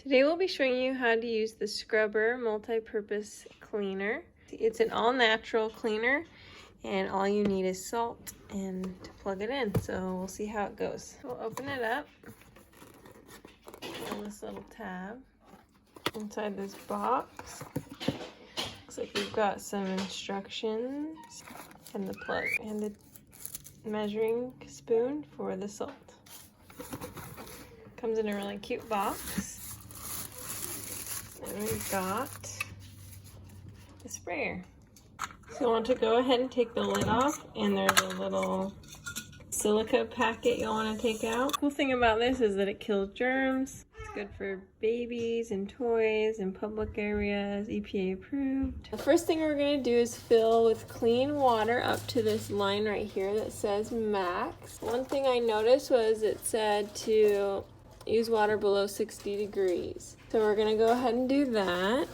Today we'll be showing you how to use the Skrubbr multi-purpose cleaner. It's an all-natural cleaner and all you need is salt and to plug it in. So we'll see how it goes. We'll open it up on this little tab. Inside this box, looks like we've got some instructions and the plug and the measuring spoon for the salt. Comes in a really cute box. And we've got the sprayer. So you want to go ahead and take the lid off, and there's a little silica packet you'll want to take out. The cool thing about this is that it kills germs. It's good for babies and toys in public areas, EPA approved. The first thing we're going to do is fill with clean water up to this line right here that says max. One thing I noticed was it said to use water below 60 degrees. So we're gonna go ahead and do that.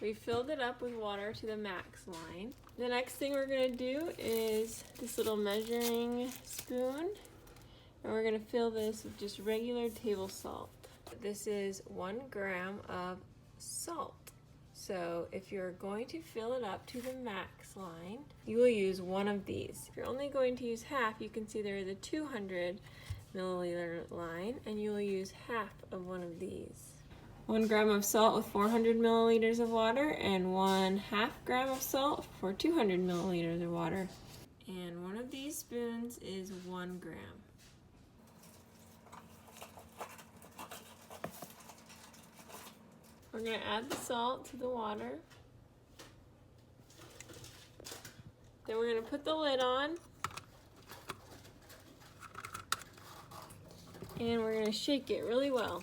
We filled it up with water to the max line. The next thing we're gonna do is this little measuring spoon. And we're gonna fill this with just regular table salt. This is 1 gram of salt. So if you're going to fill it up to the max line, you will use one of these. If you're only going to use half, you can see there is a 200 milliliter line, and you will use half of one of these. 1 gram of salt with 400 milliliters of water, and 1/2 gram of salt for 200 milliliters of water. And one of these spoons is 1 gram. We're going to add the salt to the water. Then we're going to put the lid on. And we're going to shake it really well.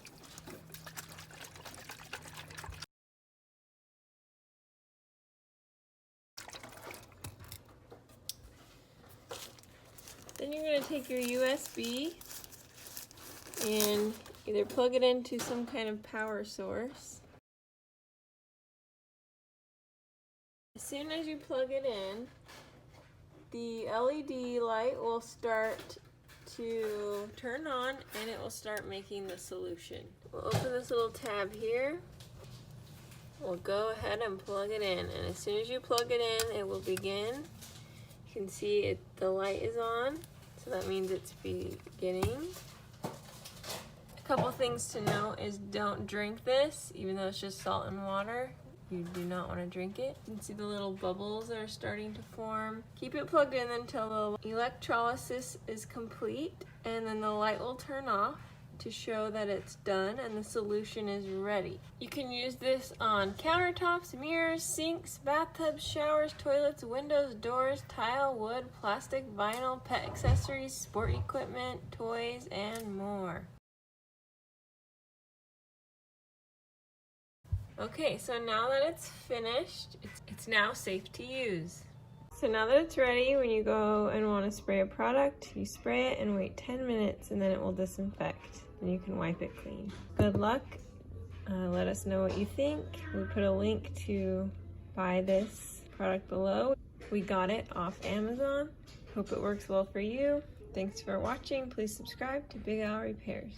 Then you're going to take your USB and either plug it into some kind of power source. As soon as you plug it in, the LED light will start to turn on and it will start making the solution. We'll open this little tab here. We'll go ahead and plug it in, and as soon as you plug it in, it will begin. You can see the light is on, so that means it's beginning. A couple things to note is don't drink this, even though it's just salt and water. You do not want to drink it. You can see the little bubbles that are starting to form. Keep it plugged in until the electrolysis is complete, and then the light will turn off to show that it's done and the solution is ready. You can use this on countertops, mirrors, sinks, bathtubs, showers, toilets, windows, doors, tile, wood, plastic, vinyl, pet accessories, sport equipment, toys, and more. Okay, so now that it's finished, it's now safe to use. So now that it's ready, when you go and want to spray a product, you spray it and wait 10 minutes and then it will disinfect and you can wipe it clean. Good luck. Let us know what you think. We put a link to buy this product below. We got it off Amazon. Hope it works well for you. Thanks for watching. Please subscribe to Big Al Repairs.